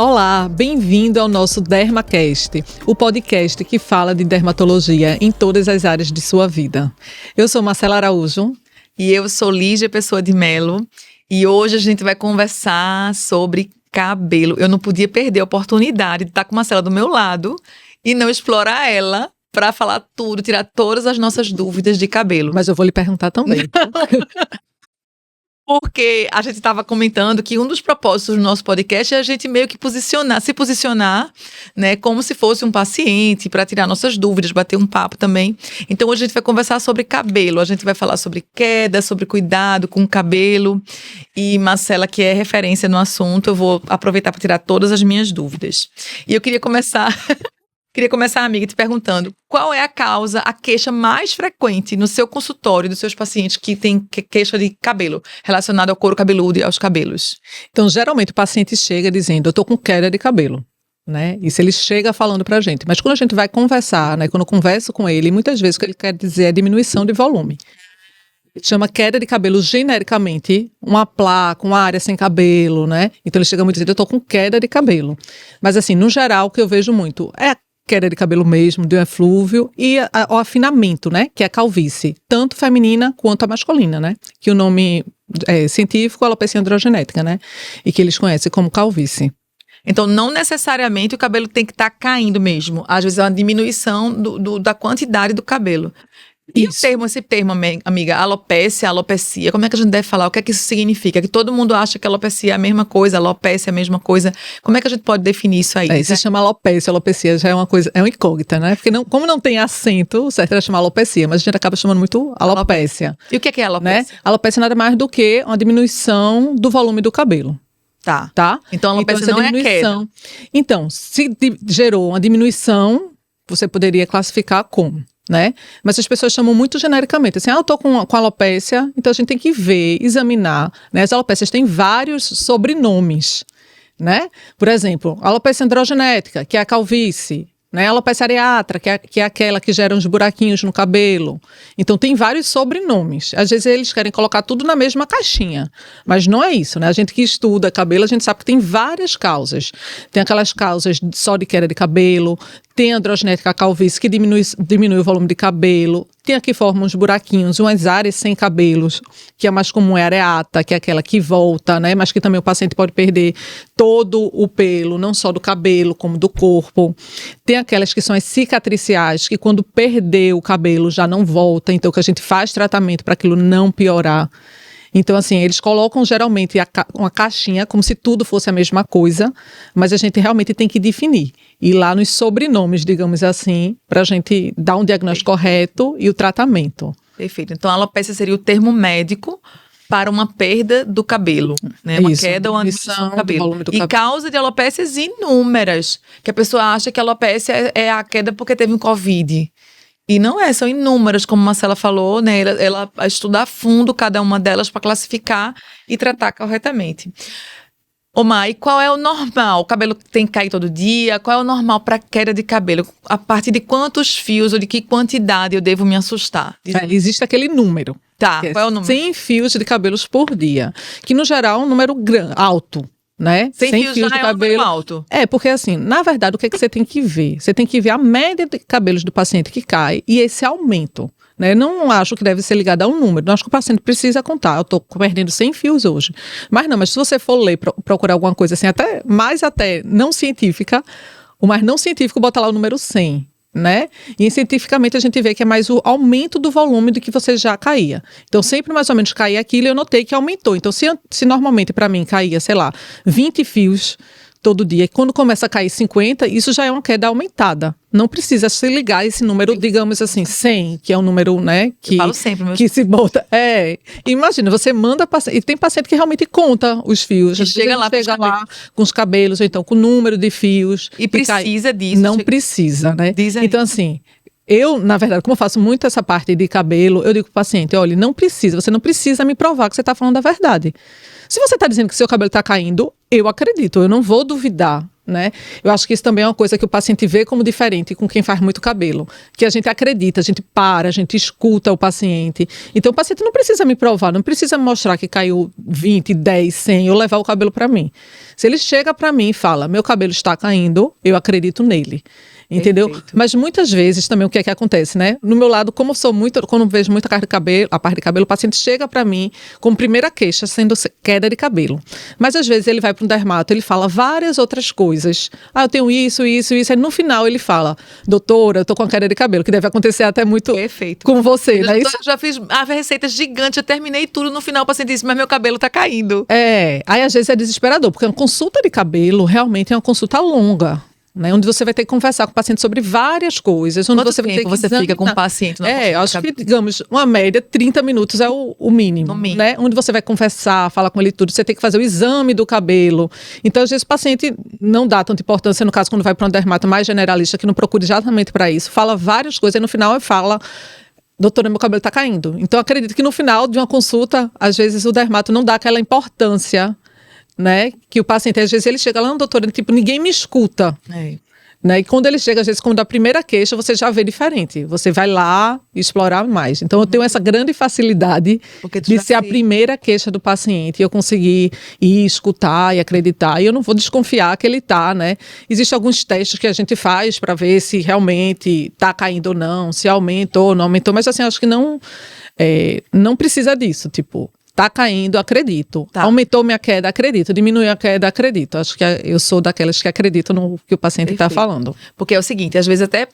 Olá, bem-vindo ao nosso DermaCast, o podcast que fala de dermatologia em todas as áreas de sua vida. Eu sou Marcela Araújo. E eu sou Lígia Pessoa de Melo. E hoje a gente vai conversar sobre cabelo. Eu não podia perder a oportunidade de estar com a Marcela do meu lado e não explorar ela para falar tudo, tirar todas as nossas dúvidas de cabelo. Mas eu vou lhe perguntar também. Porque a gente estava comentando que um dos propósitos do nosso podcast é a gente meio que se posicionar, né, como se fosse um paciente, para tirar nossas dúvidas, bater um papo também. Então hoje a gente vai conversar sobre cabelo, a gente vai falar sobre queda, sobre cuidado com o cabelo. E Marcela, que é referência no assunto, eu vou aproveitar para tirar todas as minhas dúvidas. E eu queria começar... amiga, te perguntando qual é a queixa mais frequente no seu consultório dos seus pacientes que têm queixa de cabelo, relacionada ao couro cabeludo e aos cabelos? Então, geralmente o paciente chega dizendo, eu tô com queda de cabelo, né? Isso ele chega falando pra gente. Mas quando a gente vai conversar, né? Quando eu converso com ele, muitas vezes o que ele quer dizer é diminuição de volume. Ele chama queda de cabelo genericamente uma placa, uma área sem cabelo, né? Então ele chega muito dizendo, eu tô com queda de cabelo. Mas assim, no geral, o que eu vejo muito é queda de cabelo mesmo, do eflúvio, e o afinamento, né, que é a calvície, tanto feminina quanto a masculina, né, que o nome científico é alopecia androgenética, né, e que eles conhecem como calvície. Então, não necessariamente o cabelo tem que estar caindo mesmo, às vezes é uma diminuição da quantidade do cabelo. E esse termo, amiga, alopecia, como é que a gente deve falar? O que é que isso significa? Que todo mundo acha que alopecia é a mesma coisa, alopecia é a mesma coisa. Como é que a gente pode definir isso aí? Se chama alopecia já é uma coisa, é uma incógnita, né? Porque como não tem acento, o certo era chamar alopecia, mas a gente acaba chamando muito alopecia. E o que é alopecia? Né? Alopecia nada mais do que uma diminuição do volume do cabelo. Tá? Então, a alopecia não é a queda. Então, se gerou uma diminuição, você poderia classificar como, né? Mas as pessoas chamam muito genericamente, assim, eu tô com alopecia, então a gente tem que ver, examinar, né? As alopecias têm vários sobrenomes, né? Por exemplo, alopecia androgenética, que é a calvície, né? Alopecia areata, que é aquela que gera uns buraquinhos no cabelo. Então tem vários sobrenomes. Às vezes eles querem colocar tudo na mesma caixinha, mas não é isso, né? A gente que estuda cabelo, a gente sabe que tem várias causas. Tem aquelas causas só de queda de cabelo, tem a androgenética calvície que diminui o volume de cabelo, tem a que forma uns buraquinhos, umas áreas sem cabelos, que a mais comum é a areata, que é aquela que volta, né? Mas que também o paciente pode perder todo o pelo, não só do cabelo, como do corpo. Tem aquelas que são as cicatriciais, que quando perdeu o cabelo já não volta, então que a gente faz tratamento para aquilo não piorar. Então, assim, eles colocam geralmente uma caixinha como se tudo fosse a mesma coisa, mas a gente realmente tem que definir. Ir lá nos sobrenomes, digamos assim, para a gente dar um diagnóstico correto e o tratamento. Perfeito. Então, a alopecia seria o termo médico para uma perda do cabelo, né? Uma queda ou uma diminuição do cabelo. E causa de alopécias inúmeras, que a pessoa acha que a alopecia é a queda porque teve um Covid. E não é, são inúmeras, como a Marcela falou, né? Ela estuda a fundo cada uma delas para classificar e tratar corretamente. Ô Mai, qual é o normal? O cabelo tem que cair todo dia? Qual é o normal para queda de cabelo? A partir de quantos fios ou de que quantidade eu devo me assustar? Existe aquele número. Tá, qual é o número? 100 fios de cabelos por dia, que no geral é um número alto. Né? 100 fios já de cabelo alto. Porque assim, na verdade, o que é que você tem que ver? Você tem que ver a média de cabelos do paciente que cai e esse aumento, né? Não acho que deve ser ligado a um número, não acho que o paciente precisa contar, eu estou perdendo 100 fios hoje. Mas se você for ler, procurar alguma coisa assim, até não científica, o mais não científico bota lá o número 100. Né? E cientificamente a gente vê que é mais o aumento do volume do que você já caía. Então sempre mais ou menos caía aquilo e eu notei que aumentou. Então se normalmente para mim caía, sei lá, 20 fios todo dia, e quando começa a cair 50, isso já é uma queda aumentada. Não precisa se ligar a esse número, digamos assim, 100, que é um número, né, que, eu falo sempre, que se bota. Imagina, você manda paciente, e tem paciente que realmente conta os fios. Chega lá com os cabelos, ou então com o número de fios. E precisa disso. Não precisa, né? Então, assim, eu, na verdade, como eu faço muito essa parte de cabelo, eu digo pro paciente, olha, você não precisa me provar que você está falando a verdade. Se você está dizendo que seu cabelo está caindo, eu acredito, eu não vou duvidar né? Eu acho que isso também é uma coisa que o paciente vê como diferente com quem faz muito cabelo, que a gente acredita, a gente para, a gente escuta o paciente. Então o paciente não precisa me provar, não precisa me mostrar que caiu 20, 10, 100 ou levar o cabelo para mim. Se ele chega para mim e fala, meu cabelo está caindo, eu acredito nele. Entendeu? Perfeito. Mas muitas vezes também o que é que acontece, né? No meu lado, como eu sou muito, quando eu vejo muita a parte de cabelo, o paciente chega para mim com primeira queixa sendo queda de cabelo. Mas às vezes ele vai para um dermato, ele fala várias outras coisas. Eu tenho isso. Aí no final ele fala, doutora, eu tô com a queda de cabelo, que deve acontecer até muito Perfeito. com você, né? Eu já fiz a receita gigante, eu terminei tudo, no final o paciente disse, mas meu cabelo tá caindo. Aí às vezes é desesperador, porque uma consulta de cabelo realmente é uma consulta longa. Né, onde você vai ter que conversar com o paciente sobre várias coisas. Onde Quanto você vai ter tempo que você fica com o paciente? Acho que, digamos, uma média, 30 minutos é o mínimo. No mínimo. Né? Onde você vai conversar, falar com ele tudo. Você tem que fazer o exame do cabelo. Então, às vezes, o paciente não dá tanta importância, no caso, quando vai para um dermato mais generalista, que não procura exatamente para isso. Fala várias coisas e no final fala... Doutora, meu cabelo está caindo. Então, acredito que no final de uma consulta, às vezes, o dermato não dá aquela importância... Né? Que o paciente, às vezes, ele chega lá, doutora, tipo, ninguém me escuta. Né? E quando ele chega, às vezes, quando a primeira queixa, você já vê diferente. Você vai lá explorar mais. Então, eu tenho essa grande facilidade de ser a primeira queixa do paciente e eu conseguir ir escutar e acreditar. E eu não vou desconfiar que ele está, né? Existem alguns testes que a gente faz para ver se realmente está caindo ou não, se aumentou ou não aumentou. Mas, assim, acho que não precisa disso, tipo... Tá caindo, acredito. Tá. Aumentou minha queda, acredito. Diminuiu a queda, acredito. Acho que eu sou daquelas que acreditam no que o paciente está falando. Porque é o seguinte, às vezes até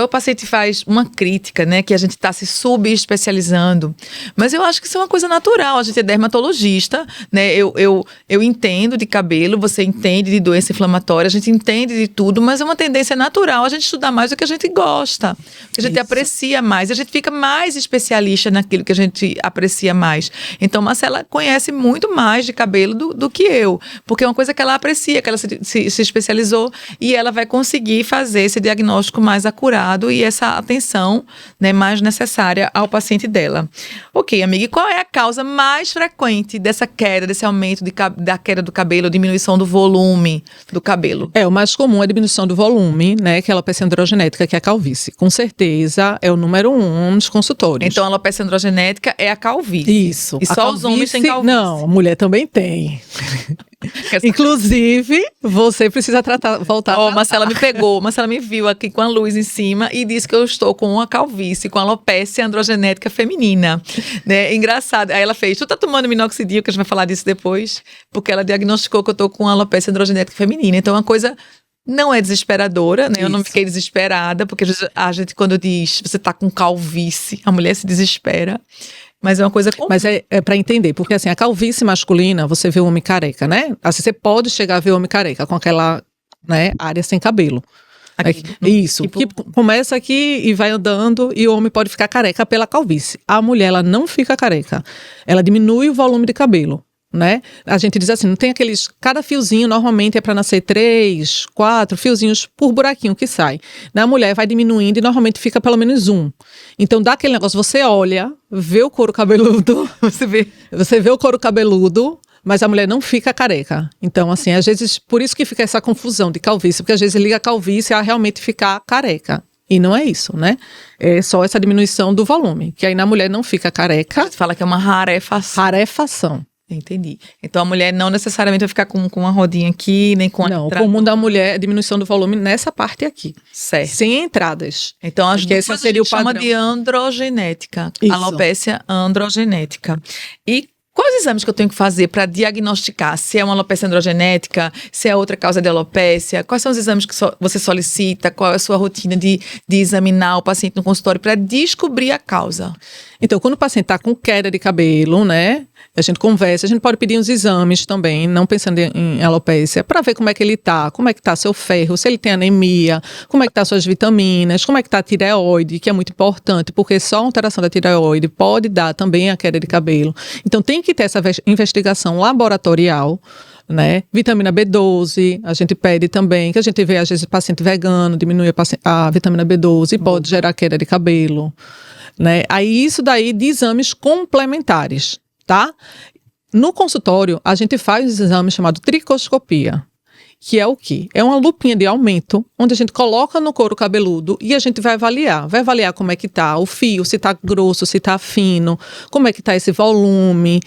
o paciente faz uma crítica, né? Que a gente está se subespecializando. Mas eu acho que isso é uma coisa natural. A gente é dermatologista, né? Eu entendo de cabelo, você entende de doença inflamatória, a gente entende de tudo, mas é uma tendência natural a gente estudar mais do que a gente gosta. Que a gente aprecia mais. A gente fica mais especialista naquilo que a gente aprecia mais. Então, Marcela conhece muito mais de cabelo do que eu, porque é uma coisa que ela aprecia, que ela se especializou e ela vai conseguir fazer esse diagnóstico mais acurado e essa atenção, né, mais necessária ao paciente dela. Ok, amiga, e qual é a causa mais frequente dessa queda, desse aumento da queda do cabelo, diminuição do volume do cabelo? O mais comum é a diminuição do volume, né, que é a alopecia androgenética, que é a calvície. Com certeza é o número 1 nos consultórios. Então, a alopecia androgenética é a calvície. Isso. E só os homens têm calvície? Não, a mulher também tem. Inclusive, você precisa voltar a tratar. Marcela me pegou, Marcela me viu aqui com a luz em cima e disse que eu estou com uma calvície, com alopecia androgenética feminina, né? Engraçado. Aí ela fez, tu tá tomando minoxidil, que a gente vai falar disso depois, porque ela diagnosticou que eu tô com alopecia androgenética feminina. Então, é uma coisa... Não é desesperadora, né? Eu não fiquei desesperada, porque a gente, quando diz você tá com calvície, a mulher se desespera. Mas é uma coisa comum. Mas é para entender, porque assim, a calvície masculina, você vê o homem careca, né? Assim, você pode chegar a ver o homem careca com aquela, né, área sem cabelo. Aqui, Isso, que começa aqui e vai andando e o homem pode ficar careca pela calvície. A mulher, ela não fica careca. Ela diminui o volume de cabelo. Né? A gente diz assim, não tem cada fiozinho normalmente é para nascer 3, 4 fiozinhos por buraquinho que sai. Na mulher vai diminuindo e normalmente fica pelo menos 1. Então dá aquele negócio, você olha, vê o couro cabeludo, você vê o couro cabeludo, mas a mulher não fica careca. Então assim, às vezes, por isso que fica essa confusão de calvície, porque às vezes liga a calvície a realmente ficar careca. E não é isso, né? É só essa diminuição do volume, que aí na mulher não fica careca. A gente fala que é uma rarefação. Rarefação. Entendi. Então a mulher não necessariamente vai ficar com uma rodinha aqui, nem com a Não, entrada. o comum da mulher é diminuição do volume nessa parte aqui. Certo. Sem entradas. Então as duas esse seria o padrão. chama de androgenética. Isso. Alopecia androgenética. E quais exames que eu tenho que fazer para diagnosticar se é uma alopecia androgenética, se é outra causa de alopecia? Quais são os exames que você solicita? Qual é a sua rotina de examinar o paciente no consultório para descobrir a causa? Então, quando o paciente está com queda de cabelo, né, a gente conversa, a gente pode pedir uns exames também, não pensando em alopecia, para ver como é que ele está, como é que está seu ferro, se ele tem anemia, como é que está suas vitaminas, como é que está a tireoide, que é muito importante, porque só a alteração da tireoide pode dar também a queda de cabelo. Então, tem que ter essa investigação laboratorial, né? Vitamina B12, a gente pede também, que a gente vê às vezes paciente vegano, diminui a vitamina B12 e pode gerar queda de cabelo, né? Aí isso daí de exames complementares, tá? No consultório, a gente faz um exame chamado tricoscopia. que é o quê? É uma lupinha de aumento, onde a gente coloca no couro cabeludo e a gente vai avaliar. Vai avaliar como é que tá o fio, se tá grosso, se tá fino, como é que tá esse volume,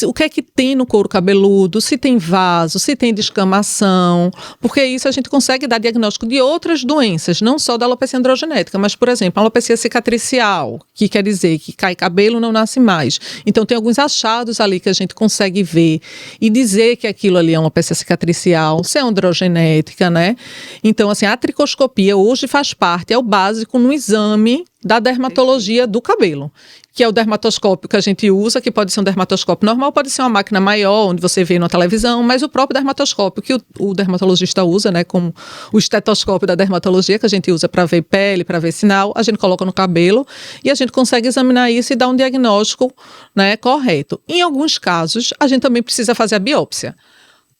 o que é que tem no couro cabeludo, se tem vaso, se tem descamação, porque isso a gente consegue dar diagnóstico de outras doenças, não só da alopecia androgenética, mas, por exemplo, a alopecia cicatricial, que quer dizer que cai cabelo, não nasce mais. Então, tem alguns achados ali que a gente consegue ver e dizer que aquilo ali é uma alopecia cicatricial, se é androgenética, né? Então, assim, a tricoscopia hoje faz parte, é o básico no exame da dermatologia do cabelo, que é o dermatoscópio que a gente usa, que pode ser um dermatoscópio normal, pode ser uma máquina maior, onde você vê na televisão, mas o próprio dermatoscópio que o dermatologista usa, né, como o estetoscópio da dermatologia, que a gente usa para ver pele, para ver sinal, a gente coloca no cabelo e a gente consegue examinar isso e dar um diagnóstico, né, correto. Em alguns casos, a gente também precisa fazer a biópsia.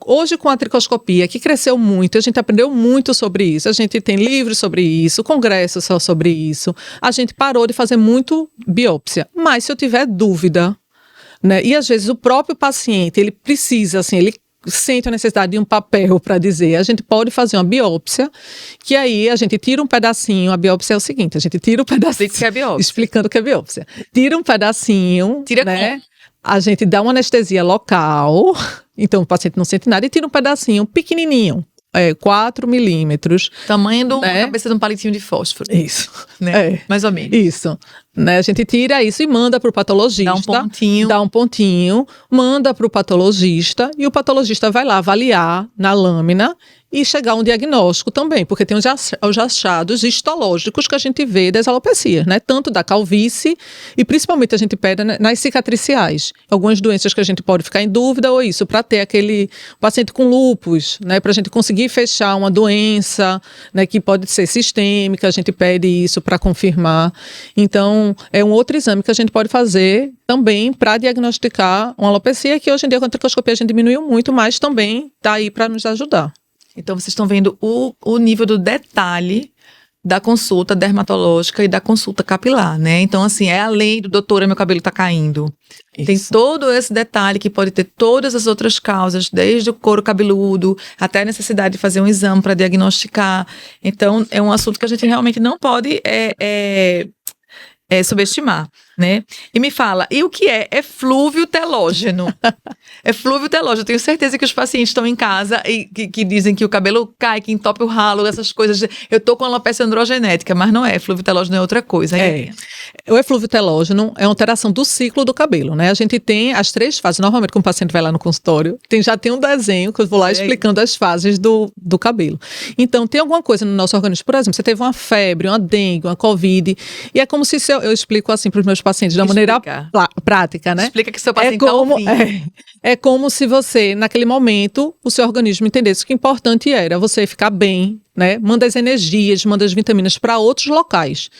Hoje, com a tricoscopia, que cresceu muito, a gente aprendeu muito sobre isso, a gente tem livros sobre isso, congressos só sobre isso, a gente parou de fazer muito biópsia. Mas se eu tiver dúvida, né, e às vezes o próprio paciente, ele precisa, assim, ele sente a necessidade de um papel para dizer, a gente pode fazer uma biópsia, que aí a gente tira um pedacinho, a biópsia é o seguinte, a gente tira um pedacinho, que é biópsia. Explicando o que é biópsia, tira um pedacinho, tira, né? Como? A gente dá uma anestesia local, então o paciente não sente nada, e tira um pedacinho pequenininho, 4 milímetros. Tamanho da né? cabeça de um palitinho de fósforo. Isso. Né? Mais ou menos. Isso. Né? A gente tira isso e manda para o patologista. Dá um pontinho, manda para o patologista e o patologista vai lá avaliar na lâmina e chegar a um diagnóstico também, porque tem os achados histológicos que a gente vê das alopecias, né? Tanto da calvície e principalmente a gente pega nas cicatriciais. Algumas doenças que a gente pode ficar em dúvida ou isso, para ter aquele paciente com lúpus, né? Para a gente conseguir fechar uma doença, né? Que pode ser sistêmica, a gente pede isso para confirmar. Então, é um outro exame que a gente pode fazer também para diagnosticar uma alopecia, que hoje em dia com a tricoscopia a gente diminuiu muito, mas também está aí para nos ajudar. Então, vocês estão vendo o nível do detalhe da consulta dermatológica e da consulta capilar, né? Então, assim, é além do doutora, meu cabelo tá caindo. Isso. Tem todo esse detalhe que pode ter todas as outras causas, desde o couro cabeludo até a necessidade de fazer um exame para diagnosticar. Então, é um assunto que a gente realmente não pode subestimar, né? E me fala, e o que é eflúvio telógeno? Eflúvio telógeno, eu tenho certeza que os pacientes estão em casa e que dizem que o cabelo cai, que entope o ralo, essas coisas. Eu tô com alopecia androgenética, mas não é, eflúvio telógeno é outra coisa. O eflúvio telógeno é uma alteração do ciclo do cabelo, né? A gente tem as 3 fases, normalmente quando o paciente vai lá no consultório, já tem um desenho que eu vou lá explicando as fases do cabelo. Então, tem alguma coisa no nosso organismo, por exemplo, você teve uma febre, uma dengue, uma covid, e é como se eu explico assim para os meus pacientes de uma maneira prática, né? Explica que seu paciente está ouvindo. É como se você, naquele momento, o seu organismo entendesse que o importante era você ficar bem, né? Manda as energias, manda as vitaminas para outros locais.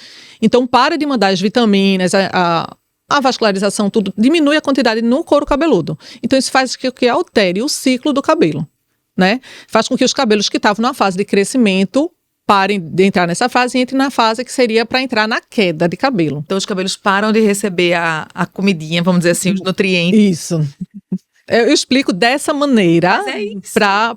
Então, para de mandar as vitaminas, a vascularização, tudo, diminui a quantidade no couro cabeludo. Então, isso faz com que altere o ciclo do cabelo, né? Faz com que os cabelos que estavam na fase de crescimento parem de entrar nessa fase e entrem na fase que seria para entrar na queda de cabelo. Então, os cabelos param de receber a comidinha, vamos dizer assim, os nutrientes. Isso. Eu explico dessa maneira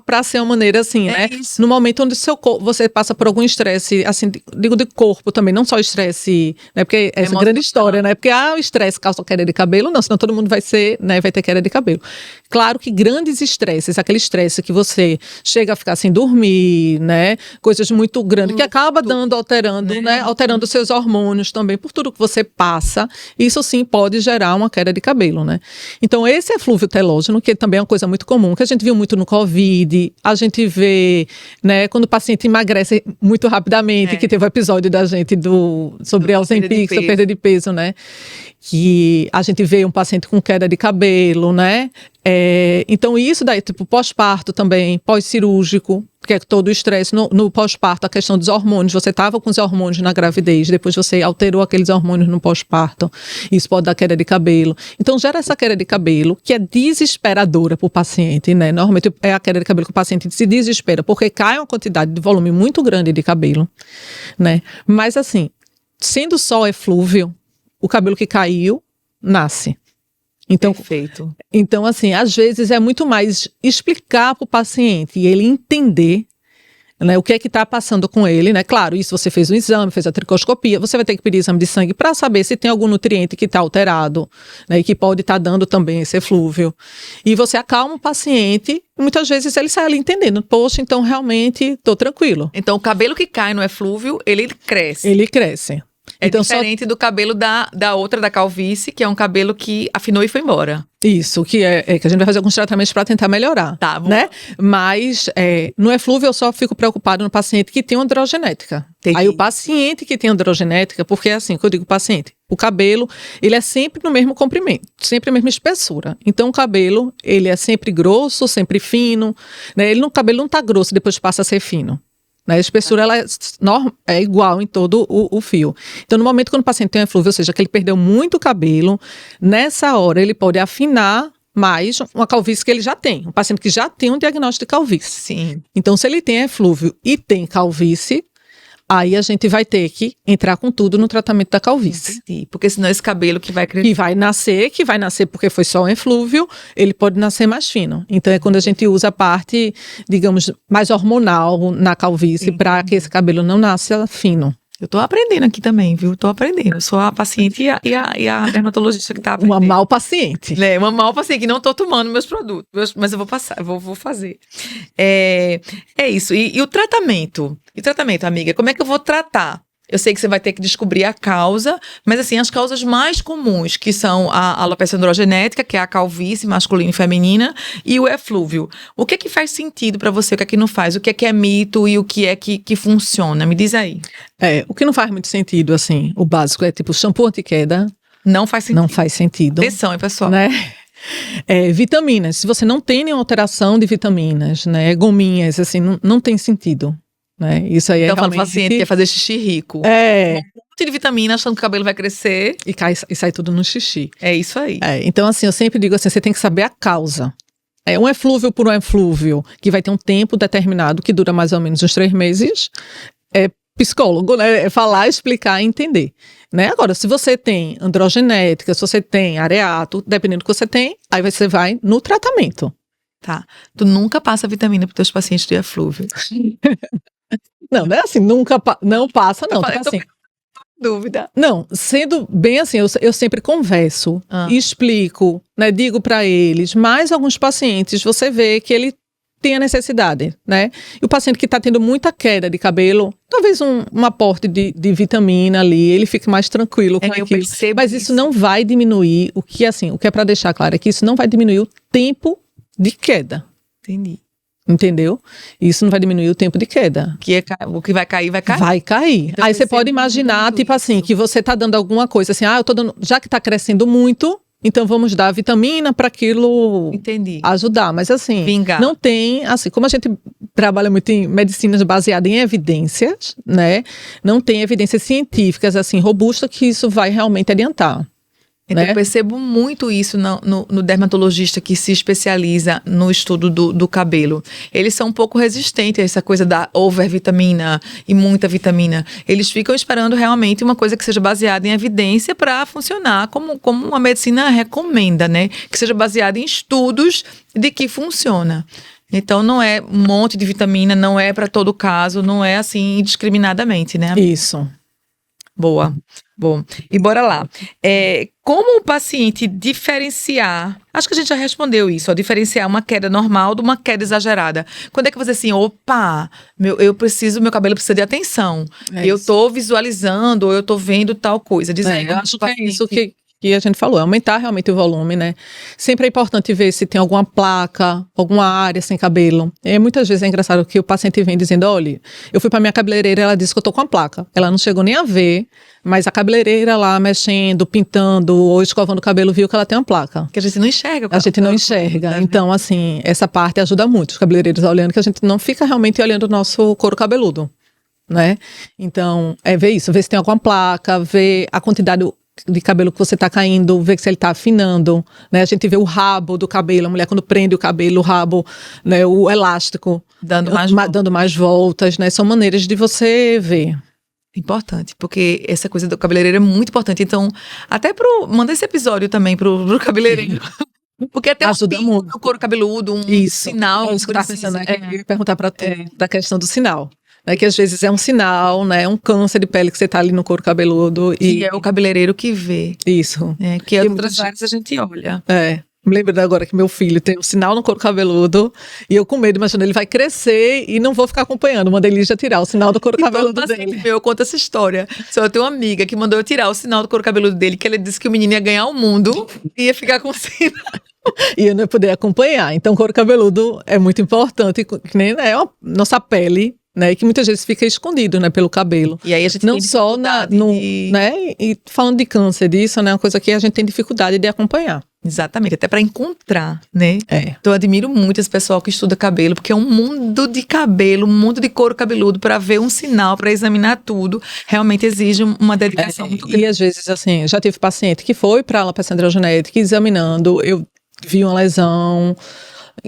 para ser uma maneira assim, né? Isso. No momento onde você passa por algum estresse, assim, digo de corpo também, não só estresse, né? Porque essa grande história, né? Porque o estresse causa queda de cabelo, não, senão todo mundo vai ter queda de cabelo. Claro que grandes estresses, aquele estresse que você chega a ficar sem dormir, né? Coisas muito grandes, que acaba alterando, né? Alterando seus hormônios também, por tudo que você passa, isso sim pode gerar uma queda de cabelo, né? Então, esse eflúvio telógeno, que também é uma coisa muito comum, que a gente viu muito no Covid, a gente vê, né, quando o paciente emagrece muito rapidamente, que teve o episódio da gente sobre Ozempic, sobre perda de peso, né, que a gente vê um paciente com queda de cabelo, né, então isso daí, tipo, pós-parto também, pós-cirúrgico, que é todo o estresse no pós-parto, a questão dos hormônios, você estava com os hormônios na gravidez, depois você alterou aqueles hormônios no pós-parto, isso pode dar queda de cabelo. Então gera essa queda de cabelo, que é desesperadora para o paciente, né? Normalmente é a queda de cabelo que o paciente se desespera, porque cai uma quantidade de volume muito grande de cabelo, né? Mas assim, sendo só eflúvio, o cabelo que caiu, nasce. Então, Perfeito. então, assim, às vezes é muito mais explicar para o paciente e ele entender, né, o que é que está passando com ele, né? Claro, isso você fez um exame, fez a tricoscopia, você vai ter que pedir exame de sangue para saber se tem algum nutriente que está alterado, né, e que pode estar dando também esse eflúvio. E você acalma o paciente e muitas vezes ele sai ali entendendo, poxa, então realmente estou tranquilo. Então, o cabelo que cai no eflúvio, ele cresce. Ele cresce. É então, diferente do cabelo da outra, da calvície, que é um cabelo que afinou e foi embora. Isso, que é que a gente vai fazer alguns tratamentos para tentar melhorar, Tá bom. né? Mas no eflúvio eu só fico preocupado no paciente que tem androgenética. Entendi. Aí o paciente que tem androgenética, porque é assim que eu digo paciente, o cabelo, ele é sempre no mesmo comprimento, sempre a mesma espessura. Então o cabelo, ele é sempre grosso, sempre fino, né? O cabelo não tá grosso e depois passa a ser fino. Né? A espessura ela é igual em todo o fio. Então, no momento quando o paciente tem um eflúvio, ou seja, que ele perdeu muito cabelo, nessa hora ele pode afinar mais uma calvície que ele já tem. Um paciente que já tem um diagnóstico de calvície. Sim. Então, se ele tem eflúvio e tem calvície, aí a gente vai ter que entrar com tudo no tratamento da calvície. Entendi. Porque senão esse cabelo que vai crescer. Que vai nascer porque foi só um eflúvio, ele pode nascer mais fino. Então é quando a gente usa a parte, digamos, mais hormonal na calvície para que esse cabelo não nasça fino. Eu tô aprendendo aqui também, viu? Tô aprendendo. Eu sou a paciente e a dermatologista que tá aprendendo. Uma mal paciente. Uma mal paciente que não tô tomando meus produtos, mas eu vou passar, eu vou fazer. É isso. E o tratamento? E o tratamento, amiga? Como é que eu vou tratar? Eu sei que você vai ter que descobrir a causa, mas assim, as causas mais comuns, que são a alopecia androgenética, que é a calvície masculina e feminina, e o eflúvio. O que é que faz sentido para você, o que é que não faz? O que é mito e o que é que funciona? Me diz aí. O que não faz muito sentido, assim, o básico é tipo shampoo anti-queda. Não faz sentido. Não faz sentido. Atenção, hein, pessoal. Né? Vitaminas, se você não tem nenhuma alteração de vitaminas, né, gominhas, assim, não tem sentido. Né? Isso aí então, realmente... falando paciente que quer fazer xixi rico. Um monte de vitamina, achando que o cabelo vai crescer. E sai tudo no xixi. É isso aí. Então, assim, eu sempre digo assim, você tem que saber a causa. Um eflúvio por um eflúvio, que vai ter um tempo determinado, que dura mais ou menos uns 3 meses, psicólogo, né? É falar, explicar e entender. Né? Agora, se você tem androgenética, se você tem areato, dependendo do que você tem, aí você vai no tratamento. Tá. Tu nunca passa vitamina para teus pacientes de eflúvio. Não é assim, não passa, não. Tipo assim, dúvida. Não, sendo bem assim, eu sempre converso, explico, né, digo para eles, mas alguns pacientes você vê que ele tem a necessidade, né? E o paciente que está tendo muita queda de cabelo, talvez um aporte de vitamina ali, ele fique mais tranquilo com aquilo. Mas isso não vai diminuir, o que é para deixar claro é que isso não vai diminuir o tempo de queda. Entendi. Entendeu? Isso não vai diminuir o tempo de queda. O que vai cair, vai cair. Vai cair. Então, aí você pode imaginar, tipo assim, que você tá dando alguma coisa assim, eu tô dando, já que tá crescendo muito, então vamos dar vitamina para aquilo ajudar. Mas assim, vingar. Não tem, assim, como a gente trabalha muito em medicinas baseadas em evidências, né? Não tem evidências científicas, assim, robustas que isso vai realmente adiantar. Então, né? Eu percebo muito isso no dermatologista que se especializa no estudo do cabelo. Eles são um pouco resistentes a essa coisa da overvitamina e muita vitamina. Eles ficam esperando realmente uma coisa que seja baseada em evidência para funcionar como a medicina recomenda, né? Que seja baseada em estudos de que funciona. Então, não é um monte de vitamina, não é para todo caso, não é assim indiscriminadamente, né? Isso. Boa. Bom, e bora lá. Como o paciente diferenciar, acho que a gente já respondeu isso, diferenciar uma queda normal de uma queda exagerada. Quando é que você assim, opa, meu cabelo precisa de atenção. Eu tô visualizando, ou eu tô vendo tal coisa. Eu acho que é isso que a gente falou, aumentar realmente o volume, né? Sempre é importante ver se tem alguma placa, alguma área sem cabelo. Muitas vezes é engraçado que o paciente vem dizendo, olha, eu fui para minha cabeleireira, ela disse que eu tô com a placa. Ela não chegou nem a ver, mas a cabeleireira lá mexendo, pintando ou escovando o cabelo viu que ela tem uma placa. Que a gente não enxerga. A gente não enxerga. Então, assim, essa parte ajuda muito os cabeleireiros olhando, que a gente não fica realmente olhando o nosso couro cabeludo, né? Então, ver isso, ver se tem alguma placa, ver a quantidade de cabelo que você está caindo, ver se ele está afinando, né? A gente vê o rabo do cabelo, a mulher quando prende o cabelo, o rabo, né? O elástico dando mais voltas, né? São maneiras de você ver. Importante, porque essa coisa do cabeleireiro é muito importante. Então, até manda esse episódio também pro cabeleireiro. Porque até ajuda muito no couro cabeludo, sinal. É isso que eu estava pensando, né? Que eu ia perguntar para tu da questão do sinal. Né, que às vezes é um sinal, né? Um câncer de pele que você tá ali no couro cabeludo. E é o cabeleireiro que vê. Isso. Que as outras áreas a gente olha. Me lembro agora que meu filho tem um sinal no couro cabeludo e eu com medo, imaginando ele vai crescer e não vou ficar acompanhando. Mandei Lígia tirar o sinal do couro cabeludo dele. Eu conto essa história. Eu tenho uma amiga que mandou eu tirar o sinal do couro cabeludo dele, que ele disse que o menino ia ganhar o mundo e ia ficar com o sinal. E eu não ia poder acompanhar. Então, o couro cabeludo é muito importante, que nem nossa pele, né, que muitas vezes fica escondido, né, pelo cabelo. E aí a gente não só né, e falando de câncer disso, né, uma coisa que a gente tem dificuldade de acompanhar. Exatamente, até para encontrar, né? Então, eu admiro muito esse pessoal que estuda cabelo, porque é um mundo de cabelo, um mundo de couro cabeludo para ver um sinal, para examinar tudo, realmente exige uma dedicação muito grande. E às vezes, assim, já tive paciente que foi para a alopecia androgenética examinando, eu vi uma lesão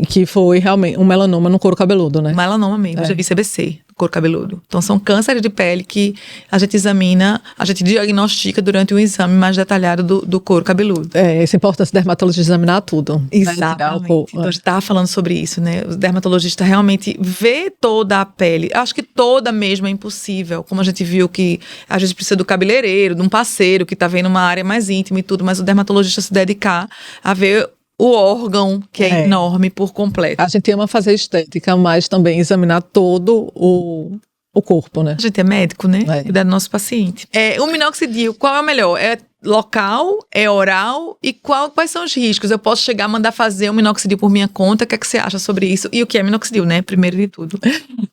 que foi realmente um melanoma no couro cabeludo, né? Melanoma mesmo, já vi CBC, couro cabeludo. Então, são cânceres de pele que a gente examina, a gente diagnostica durante um exame mais detalhado do couro cabeludo. Essa importância do dermatologista examinar tudo. Exatamente. Né? Então, a gente estava falando sobre isso, né? O dermatologista realmente vê toda a pele. Acho que toda mesmo é impossível. Como a gente viu que a gente precisa do cabeleireiro, de um parceiro que está vendo uma área mais íntima e tudo, mas o dermatologista se dedicar a ver o órgão, que é enorme por completo. A gente ama fazer estética, mas também examinar todo o corpo, né? A gente é médico, né? Cuidar do nosso paciente. O minoxidil, qual é o melhor? É local? É oral? E quais são os riscos? Eu posso chegar a mandar fazer um minoxidil por minha conta? O que é que você acha sobre isso? E o que é minoxidil, né? Primeiro de tudo.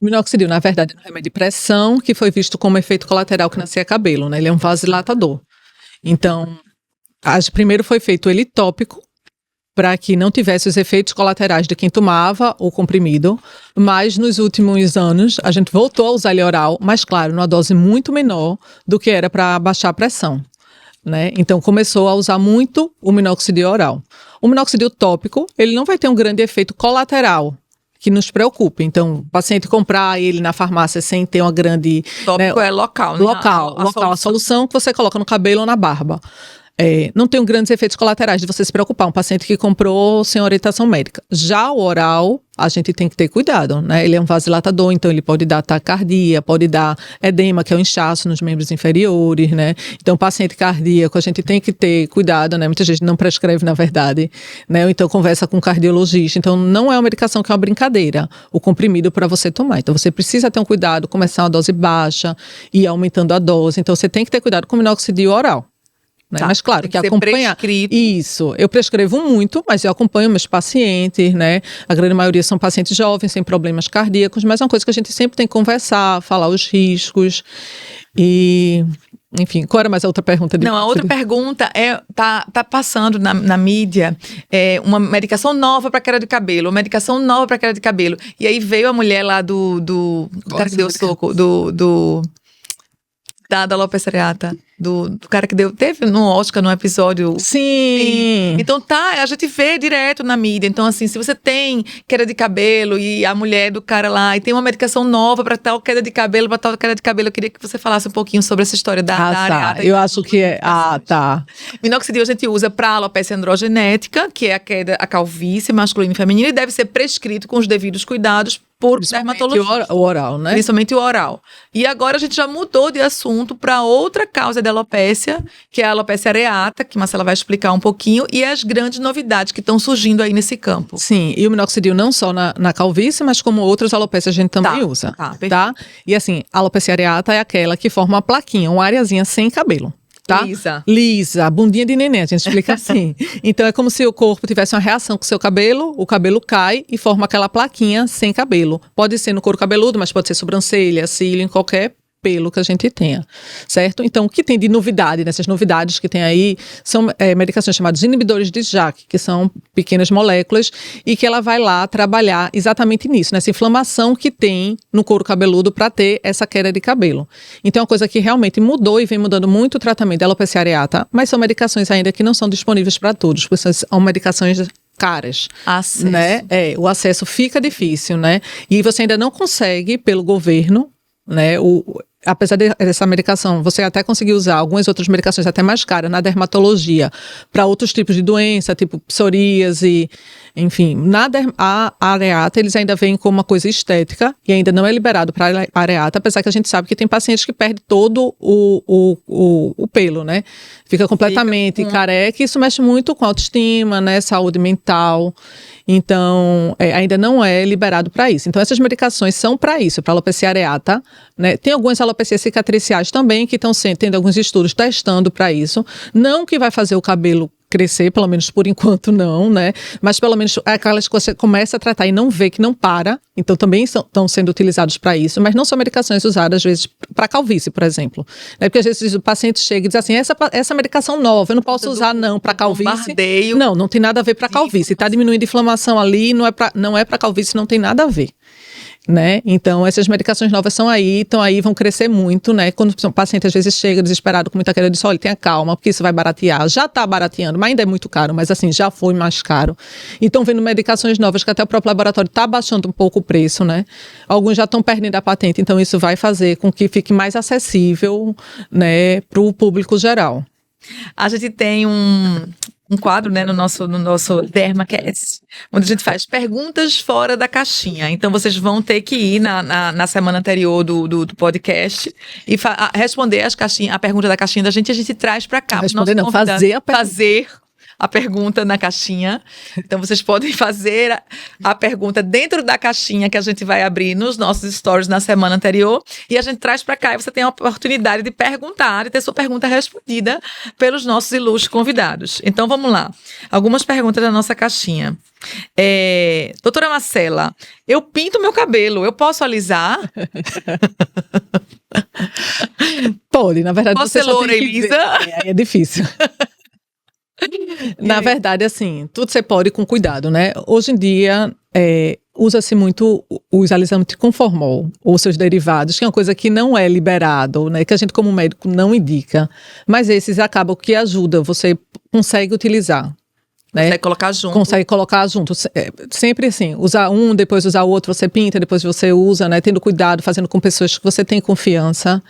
Minoxidil, na verdade, é um remédio de pressão que foi visto como efeito colateral que nascia cabelo, né? Ele é um vasodilatador. Então, primeiro foi feito ele tópico, para que não tivesse os efeitos colaterais de quem tomava o comprimido, mas nos últimos anos a gente voltou a usar ele oral, mas claro, numa dose muito menor do que era para baixar a pressão, né? Então começou a usar muito o minoxidil oral. O minoxidil tópico, ele não vai ter um grande efeito colateral que nos preocupe. Então, o paciente comprar ele na farmácia sem ter uma grande... Tópico é local, né? Local, a solução que você coloca no cabelo ou na barba. Não tem grandes efeitos colaterais de você se preocupar, um paciente que comprou sem orientação médica. Já o oral, a gente tem que ter cuidado, né? Ele é um vasodilatador, então ele pode dar taquicardia, pode dar edema, que é o inchaço nos membros inferiores, né? Então, paciente cardíaco, a gente tem que ter cuidado, né? Muita gente não prescreve, na verdade, né? Ou então conversa com um cardiologista. Então, não é uma medicação que é uma brincadeira, o comprimido para você tomar. Então, você precisa ter um cuidado, começar uma dose baixa e ir aumentando a dose. Então, você tem que ter cuidado com o minoxidil oral. Né? Mas claro, que acompanhar. Isso, eu prescrevo muito, mas eu acompanho meus pacientes, né? A grande maioria são pacientes jovens, sem problemas cardíacos, mas é uma coisa que a gente sempre tem que conversar, falar os riscos. E, enfim, qual era mais a outra pergunta? Não, a outra pergunta tá passando na mídia uma medicação nova para queda de cabelo, uma medicação nova para queda de cabelo. E aí veio a mulher lá do cara que deu soco, da alopecia areata, do cara que teve no Oscar, num episódio. Sim. Então a gente vê direto na mídia. Então, assim, se você tem queda de cabelo e a mulher do cara lá, e tem uma medicação nova para tal queda de cabelo, para tal queda de cabelo, eu queria que você falasse um pouquinho sobre essa história da areata. Eu acho que tá. Minoxidil a gente usa para alopecia androgenética, que é a calvície masculina e feminina, e deve ser prescrito com os devidos cuidados por dermatologista. O oral, né? Principalmente o oral. E agora a gente já mudou de assunto para outra causa de alopecia, que é a alopecia areata, que Marcela vai explicar um pouquinho, e as grandes novidades que estão surgindo aí nesse campo. Sim, e o minoxidil não só na calvície, mas como outras alopecias a gente também usa. Tá? E assim, a alopecia areata é aquela que forma uma plaquinha, uma areazinha sem cabelo. Tá? Lisa, bundinha de neném, a gente explica assim. Então é como se o corpo tivesse uma reação com o seu cabelo, o cabelo cai e forma aquela plaquinha sem cabelo. Pode ser no couro cabeludo, mas pode ser sobrancelha, cílio, em qualquer pelo que a gente tenha, certo? Então, o que tem de novidade, nessas novidades que tem aí, são medicações chamadas inibidores de JAK, que são pequenas moléculas, e que ela vai lá trabalhar exatamente nisso, nessa inflamação que tem no couro cabeludo para ter essa queda de cabelo. Então, é uma coisa que realmente mudou e vem mudando muito o tratamento da alopecia areata, mas são medicações ainda que não são disponíveis para todos, porque são medicações caras, acesso. Né? O acesso fica difícil, né? E você ainda não consegue, pelo governo, né, apesar dessa medicação, você até conseguir usar algumas outras medicações até mais caras na dermatologia para outros tipos de doença, tipo psoríase, enfim. A areata, eles ainda veem como uma coisa estética e ainda não é liberado para areata, apesar que a gente sabe que tem pacientes que perdem todo o pelo, né? Fica completamente careca e isso mexe muito com a autoestima, né? Saúde mental. Então, ainda não é liberado para isso. Então, essas medicações são para isso, para alopecia areata, né? Tem algumas alopecias cicatriciais também que estão tendo alguns estudos testando para isso. Não que vai fazer o cabelo crescer, pelo menos por enquanto não, né? Mas pelo menos aquelas que você começa a tratar e não vê que não para, então também estão sendo utilizados para isso, mas não são medicações usadas às vezes para calvície, por exemplo. Né? Porque às vezes o paciente chega e diz assim, essa medicação nova, eu não posso usar não para calvície. Bombardeio. Não tem nada a ver para calvície. Está diminuindo a inflamação ali, não é para calvície, não tem nada a ver. Né? Então, essas medicações novas vão crescer muito, né? Quando o paciente às vezes chega desesperado com muita queda, eu disse, olha, tenha calma, porque isso vai baratear. Já está barateando, mas ainda é muito caro, mas assim, já foi mais caro. Então, vendo medicações novas, que até o próprio laboratório está baixando um pouco o preço, né? Alguns já estão perdendo a patente, então isso vai fazer com que fique mais acessível, né, para o público geral. A gente tem um quadro, né, no nosso Dermacast, onde a gente faz perguntas fora da caixinha. Então, vocês vão ter que ir na semana anterior do podcast e responder a pergunta da caixinha da gente, e a gente traz para cá. Fazer a pergunta na caixinha. Então, vocês podem fazer a pergunta dentro da caixinha que a gente vai abrir nos nossos stories na semana anterior e a gente traz para cá e você tem a oportunidade de perguntar e ter sua pergunta respondida pelos nossos ilustres convidados. Então, vamos lá. Algumas perguntas da nossa caixinha. Doutora Marcela, eu pinto meu cabelo, eu posso alisar? Pode, na verdade. Posso ser loura e lisa? É difícil. Na verdade, assim, tudo você pode com cuidado, né? Hoje em dia, usa-se muito os alisantes com formol ou seus derivados, que é uma coisa que não é liberado, né? Que a gente como médico não indica, mas esses acabam que ajudam, você consegue utilizar. Né? Consegue colocar junto. Sempre assim, usar um, depois usar o outro, você pinta, depois você usa, né? Tendo cuidado, fazendo com pessoas que você tem confiança.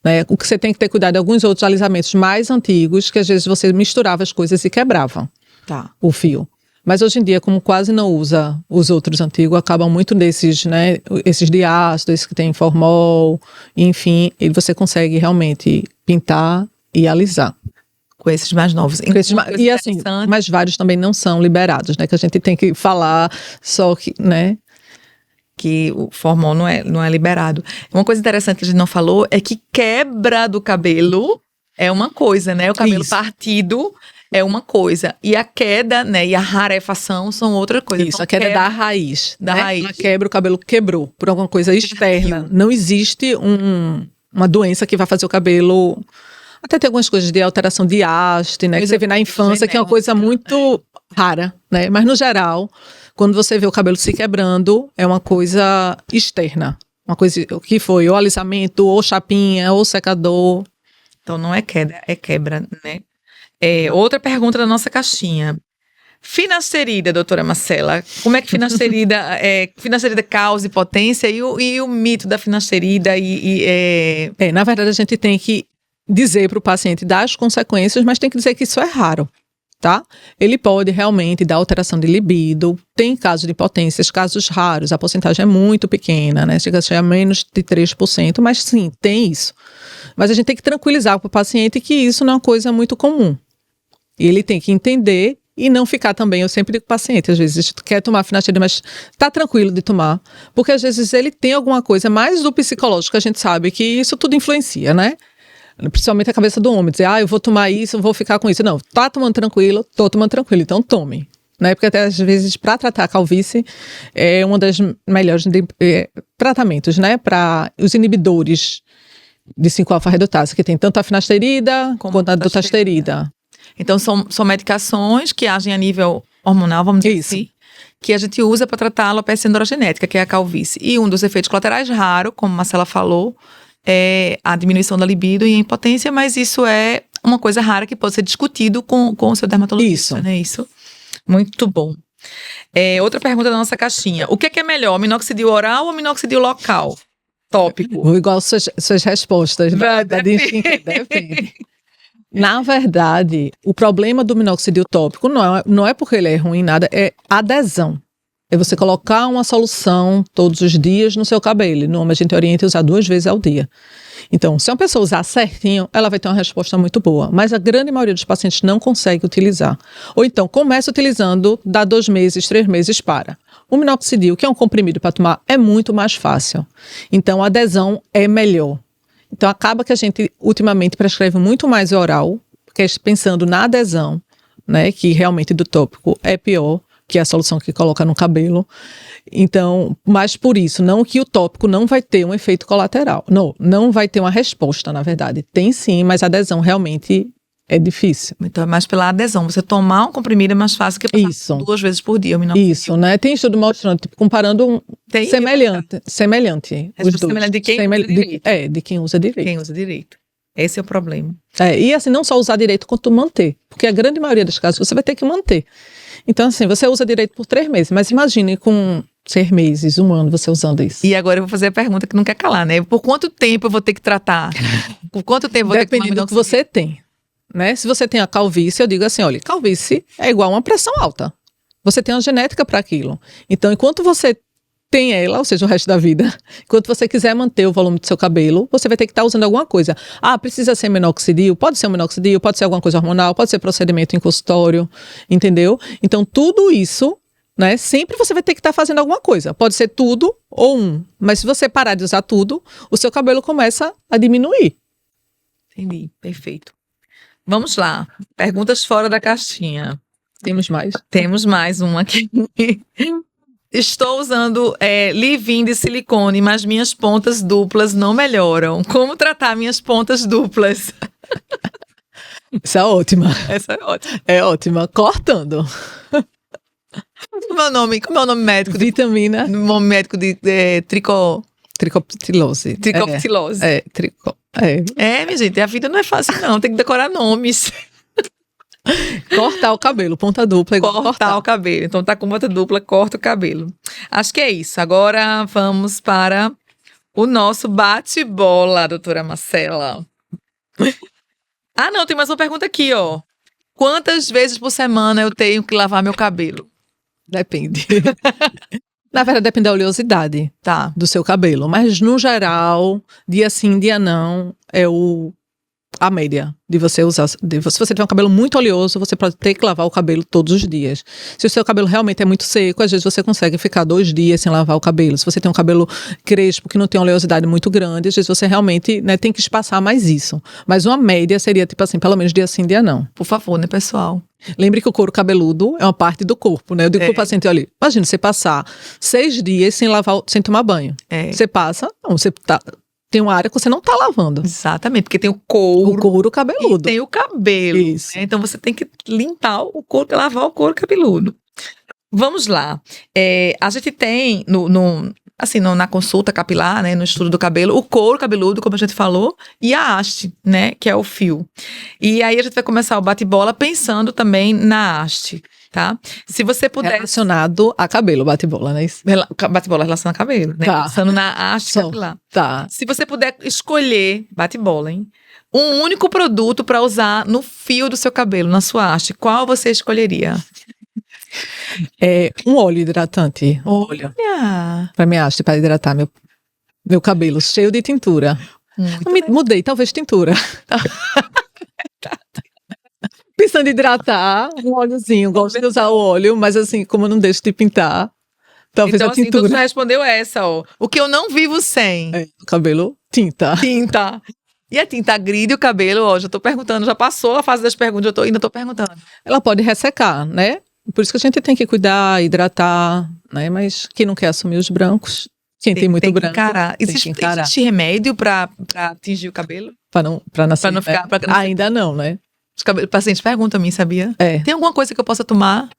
Né? O que você tem que ter cuidado é alguns outros alisamentos mais antigos, que às vezes você misturava as coisas e quebrava o fio. Mas hoje em dia, como quase não usa os outros antigos, acabam muito desses, né? Esses de ácido, esses que tem formol, enfim, e você consegue realmente pintar e alisar. Com esses mais novos. E assim, mas vários também não são liberados, né? Que a gente tem que falar, só que, né? Que o formol não é liberado. Uma coisa interessante que a gente não falou é que quebra do cabelo é uma coisa, né? O cabelo partido é uma coisa. E a queda, né? E a rarefação são outra coisa. Isso, então, a queda é da raiz. Da raiz. Ela quebra, o cabelo quebrou por alguma coisa externa. Não existe uma doença que vai fazer o cabelo... Até tem algumas coisas de alteração de haste, né? Que você vê na infância, que é uma coisa muito rara, né? Mas no geral, quando você vê o cabelo se quebrando, é uma coisa externa. Uma coisa que foi ou alisamento, ou chapinha, ou secador. Então não é queda, é quebra, né? Outra pergunta da nossa caixinha. Finasterida, doutora Marcela. Como é que finasterida causa impotência e o mito da finasterida? Na verdade, a gente tem que dizer para o paciente das consequências, mas tem que dizer que isso é raro, tá? Ele pode realmente dar alteração de libido, tem casos de impotências, casos raros, a porcentagem é muito pequena, né? Chega a ser a menos de 3%, mas sim, tem isso. Mas a gente tem que tranquilizar para o paciente que isso não é uma coisa muito comum. Ele tem que entender e não ficar também, eu sempre digo para o paciente, às vezes quer tomar finasterida, mas está tranquilo de tomar, porque às vezes ele tem alguma coisa mais do psicológico, a gente sabe que isso tudo influencia, né? Principalmente a cabeça do homem, dizer, eu vou tomar isso, eu vou ficar com isso. Não, tá tomando tranquilo, tô tomando tranquilo, então tome. Né? Porque até às vezes para tratar a calvície é uma das melhores tratamentos, né? Para os inibidores de 5-alfa-redutase, que tem tanto a finasterida quanto a dutasterida. Então são medicações que agem a nível hormonal, vamos dizer assim, que a gente usa para tratar a alopecia androgenética, que é a calvície. E um dos efeitos colaterais raro, como a Marcela falou, é a diminuição da libido e a impotência, mas isso é uma coisa rara que pode ser discutido com o seu dermatologista. Isso. Né? Isso. Muito bom. Outra pergunta da nossa caixinha. O que é melhor, minoxidil oral ou minoxidil local? tópico? Igual suas respostas. Depende. Na verdade, o problema do minoxidil tópico não é porque ele é ruim, nada, é adesão. É você colocar uma solução todos os dias no seu cabelo. Normalmente a gente orienta a usar 2 vezes ao dia. Então, se uma pessoa usar certinho, ela vai ter uma resposta muito boa. Mas a grande maioria dos pacientes não consegue utilizar. Ou então, começa utilizando, dá 2 meses, 3 meses, para. O minoxidil, que é um comprimido para tomar, é muito mais fácil. Então, a adesão é melhor. Então, acaba que a gente, ultimamente, prescreve muito mais oral, porque pensando na adesão, né, que realmente do tópico é pior, que é a solução que coloca no cabelo. Então, mas por isso, não que o tópico não vai ter um efeito colateral. Não vai ter uma resposta, na verdade. Tem sim, mas a adesão realmente é difícil. Então, é mais pela adesão. Você tomar um comprimido é mais fácil que passar 2 vezes por dia o minoxidil. Isso, né? Tem estudo mostrando, tipo, comparando semelhante. Os dois. Semelhante de quem usa direito. De quem usa direito. Quem usa direito. Esse é o problema. E assim, não só usar direito, quanto manter. Porque a grande maioria dos casos você vai ter que manter. Então, assim, você usa direito por 3 meses, mas imagine com 6 meses, 1 ano, você usando isso. E agora eu vou fazer a pergunta que não quer calar, né? Por quanto tempo eu vou ter que tratar? Por quanto tempo eu vou ter que tomar Dependendo do que você tem, né? Se você tem a calvície, eu digo assim, olha, calvície é igual a uma pressão alta. Você tem uma genética para aquilo. Então, enquanto você tem ela, ou seja, o resto da vida, enquanto você quiser manter o volume do seu cabelo, você vai ter que estar usando alguma coisa. Precisa ser minoxidil? Pode ser um minoxidil, pode ser alguma coisa hormonal, pode ser procedimento em consultório, entendeu? Então, tudo isso, né, sempre você vai ter que estar fazendo alguma coisa. Pode ser tudo ou um. Mas se você parar de usar tudo, o seu cabelo começa a diminuir. Entendi, perfeito. Vamos lá, perguntas fora da caixinha. Temos mais? Temos mais uma aqui. Estou usando leave-in de silicone, mas minhas pontas duplas não melhoram. Como tratar minhas pontas duplas? Essa é ótima. Essa é ótima. É ótima. Cortando. Como é o nome médico? Vitamina. O nome médico de Tricoptilose. Tricoptilose. Minha gente, a vida não é fácil não, tem que decorar nomes. Cortar o cabelo, ponta dupla igual cortar o cabelo. Então tá com ponta dupla, corta o cabelo. Acho que é isso. Agora vamos para o nosso bate-bola, doutora Marcela. Não, tem mais uma pergunta aqui, ó. Quantas vezes por semana eu tenho que lavar meu cabelo? Depende. Na verdade, depende da oleosidade do seu cabelo. Mas, no geral, dia sim, dia não, é a média de você usar. Se você tiver um cabelo muito oleoso, você pode ter que lavar o cabelo todos os dias. Se o seu cabelo realmente é muito seco, às vezes você consegue ficar 2 dias sem lavar o cabelo. Se você tem um cabelo crespo, que não tem uma oleosidade muito grande, às vezes você realmente, né, tem que espaçar mais isso. Mas uma média seria, tipo assim, pelo menos dia sim, dia não. Por favor, né, pessoal? Lembre que o couro cabeludo é uma parte do corpo, né? Eu digo pro paciente, olha, imagina você passar 6 dias sem tomar banho. Você passa, você tem uma área que você não tá lavando. Exatamente, porque tem o couro cabeludo. E tem o cabelo. Isso. Né? Então você tem que limpar o couro, lavar o couro cabeludo. Vamos lá. A gente tem na consulta capilar, né, no estudo do cabelo, o couro cabeludo, como a gente falou, e a haste, né, que é o fio. E aí a gente vai começar o bate-bola pensando também na haste, tá? Se você puder... Relacionado a cabelo, bate-bola, né? Bate-bola relacionado a cabelo, né? Tá. Pensando na haste capilar. Tá. Se você puder escolher, bate-bola, hein? Um único produto para usar no fio do seu cabelo, na sua haste, qual você escolheria? Um óleo hidratante. Olha. Pra minha haste, para hidratar meu cabelo, cheio de tintura. Mudei, talvez tintura. Pensando em hidratar, um óleozinho. Gosto de usar o óleo, mas assim, como eu não deixo de pintar, talvez então, a tintura. Então, você respondeu essa, ó. O que eu não vivo sem. O cabelo, tinta. Tinta. E a tinta agride o cabelo, ó. Já tô perguntando, já passou a fase das perguntas, ainda tô perguntando. Ela pode ressecar, né? Por isso que a gente tem que cuidar, hidratar, né? Mas quem não quer assumir os brancos, quem tem muito branco, existe remédio para atingir o cabelo? Para nascer, pra não ficar, pra não ainda não, né? Os pacientes perguntam a mim, sabia? Tem alguma coisa que eu possa tomar?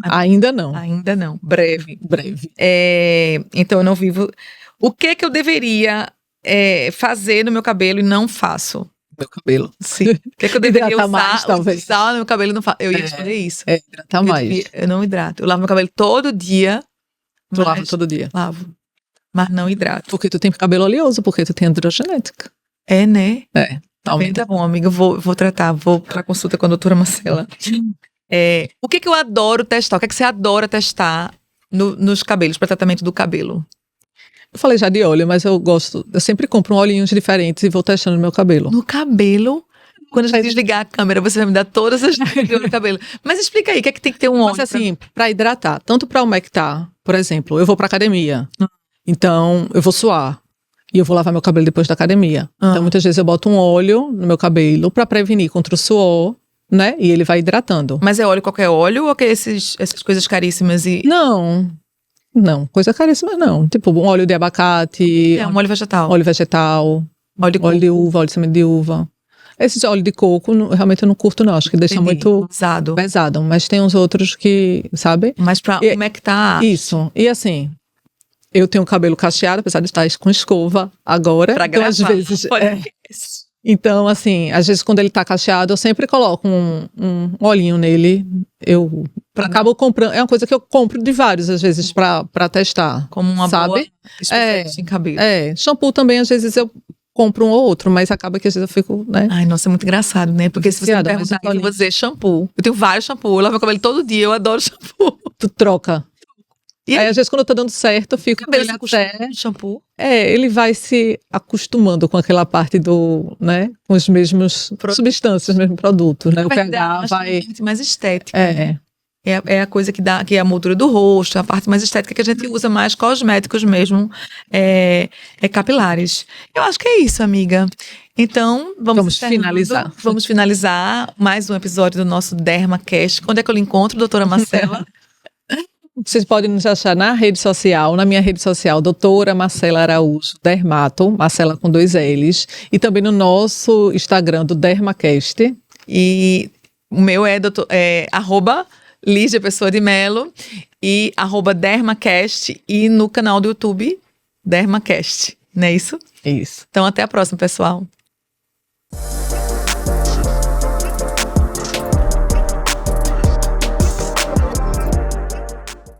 Ainda não. Ainda não. Breve. Então, eu não vivo... O que eu deveria fazer no meu cabelo e não faço? Meu cabelo. Sim. O que eu deveria hidratar mais, talvez. Usar no meu cabelo e não faço? Eu ia escolher isso. Hidratar mais. Eu não hidrato. Eu lavo meu cabelo todo dia. Tu lava todo dia? Lavo. Mas não hidrata. Porque tu tem cabelo oleoso, porque tu tem androgenética. É, né? É. Tá bem, tá bom, amiga. Vou tratar. Vou pra consulta com a doutora Marcela. O que eu adoro testar? O que você adora testar nos cabelos, para tratamento do cabelo? Eu falei já de óleo, mas eu sempre compro olhinhos diferentes e vou testando no meu cabelo. No cabelo? Quando a gente desligar a câmera, você vai me dar todas as dicas do cabelo. Mas explica aí, o que é que tem que ter um óleo? Mas assim, para hidratar, tanto para umectar, por exemplo, eu vou pra academia, então eu vou suar e eu vou lavar meu cabelo depois da academia. Então muitas vezes eu boto um óleo no meu cabelo para prevenir contra o suor, né? E ele vai hidratando. Mas é óleo qualquer óleo ou que essas coisas caríssimas e... Não, coisa caríssima não. Tipo um óleo de abacate. É um óleo vegetal. Óleo vegetal. Óleo de uva, óleo de semente de uva. Esse óleo de coco, realmente eu não curto não, acho que deixa muito pesado. Mas tem uns outros que, sabe? Mas pra umectar. Isso. E assim, eu tenho o cabelo cacheado, apesar de estar com escova agora. Pra então, às vezes, então, assim, às vezes quando ele tá cacheado, eu sempre coloco um olhinho nele. Eu acabo comprando. É uma coisa que eu compro de vários, às vezes, pra testar. Como uma boa especialista em cabelo. Shampoo também, às vezes, eu compro um ou outro, mas acaba que às vezes eu fico, né? Ai, nossa, é muito engraçado, né? Porque se você me perguntar, eu vou dizer shampoo. Eu tenho vários shampoos, eu lavo meu cabelo todo dia, eu adoro shampoo. Tu troca. E aí, às vezes, quando eu tô dando certo, eu fico... O cabelo se acostuma com shampoo? Ele vai se acostumando com aquela parte do, né? Com os mesmos substâncias, os mesmos produtos, né? O pH vai... mais estética. É a coisa que é a moldura do rosto, a parte mais estética que a gente usa mais cosméticos mesmo, capilares. Eu acho que é isso, amiga. Então, vamos finalizar. Vamos finalizar mais um episódio do nosso DermaCast. Quando é que eu lhe encontro, doutora Marcela? Vocês podem nos achar na rede social, na minha rede social, doutora Marcela Araújo, Dermato, Marcela com 2 L's, e também no nosso Instagram do DermaCast. E o meu é @Lígia Pessoa de Melo e @DermaCast e no canal do YouTube DermaCast, não é isso? Isso. Então até a próxima, pessoal.